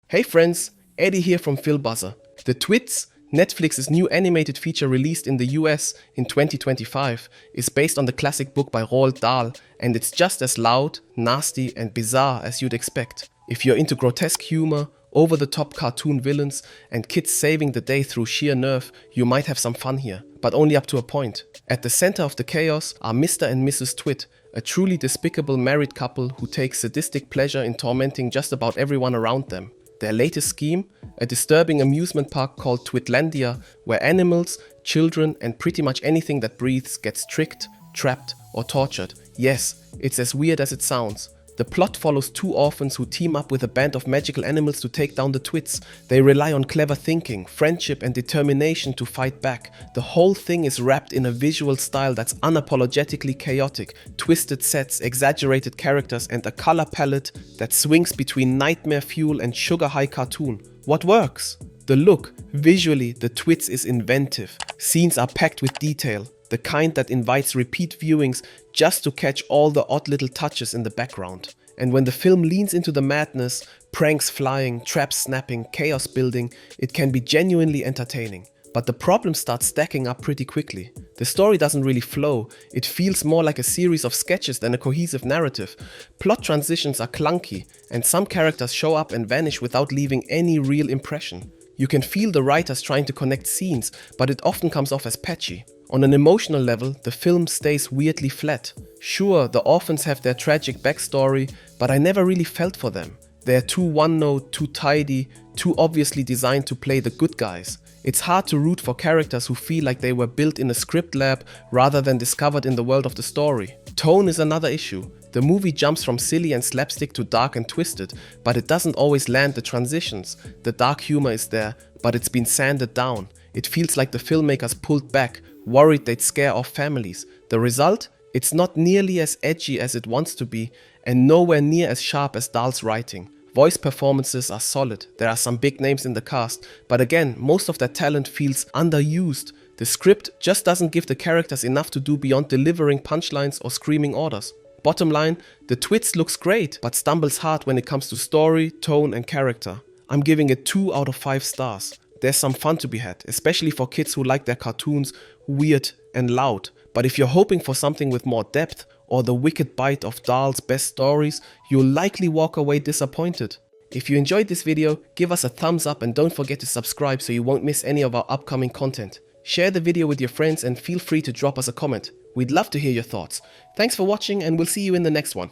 Hey friends, Eddie here from filmbuZZer. The Twits, Netflix's new animated feature released in the US in 2025, is based on the classic book by Roald Dahl, and it's just as loud, nasty and bizarre as you'd expect. If you're into grotesque humor, over-the-top cartoon villains and kids saving the day through sheer nerve, you might have some fun here, but only up to a point. At the center of the chaos are Mr. and Mrs. Twit, a truly despicable married couple who take sadistic pleasure in tormenting just about everyone around them. Their latest scheme? A disturbing amusement park called Twitlandia, where animals, children and pretty much anything that breathes gets tricked, trapped or tortured. Yes, it's as weird as it sounds. The plot follows two orphans who team up with a band of magical animals to take down the Twits. They rely on clever thinking, friendship and determination to fight back. The whole thing is wrapped in a visual style that's unapologetically chaotic, twisted sets, exaggerated characters and a color palette that swings between nightmare fuel and sugar-high cartoon. What works? The look. Visually, the Twits is inventive. Scenes are packed with detail, the kind that invites repeat viewings just to catch all the odd little touches in the background. And when the film leans into the madness, pranks flying, traps snapping, chaos building, it can be genuinely entertaining. But the problems start stacking up pretty quickly. The story doesn't really flow, it feels more like a series of sketches than a cohesive narrative. Plot transitions are clunky, and some characters show up and vanish without leaving any real impression. You can feel the writers trying to connect scenes, but it often comes off as patchy. On an emotional level, the film stays weirdly flat. Sure, the orphans have their tragic backstory, but I never really felt for them. They're too one-note, too tidy, too obviously designed to play the good guys. It's hard to root for characters who feel like they were built in a script lab rather than discovered in the world of the story. Tone is another issue. The movie jumps from silly and slapstick to dark and twisted, but it doesn't always land the transitions. The dark humor is there, but it's been sanded down. It feels like the filmmakers pulled back, worried they'd scare off families. The result? It's not nearly as edgy as it wants to be, and nowhere near as sharp as Dahl's writing. Voice performances are solid, there are some big names in the cast, but again, most of that talent feels underused. The script just doesn't give the characters enough to do beyond delivering punchlines or screaming orders. Bottom line, the Twits looks great, but stumbles hard when it comes to story, tone and character. I'm giving it 2 out of 5 stars. There's some fun to be had, especially for kids who like their cartoons weird and loud. But if you're hoping for something with more depth or the wicked bite of Dahl's best stories, you'll likely walk away disappointed. If you enjoyed this video, give us a thumbs up and don't forget to subscribe so you won't miss any of our upcoming content. Share the video with your friends and feel free to drop us a comment. We'd love to hear your thoughts. Thanks for watching and we'll see you in the next one.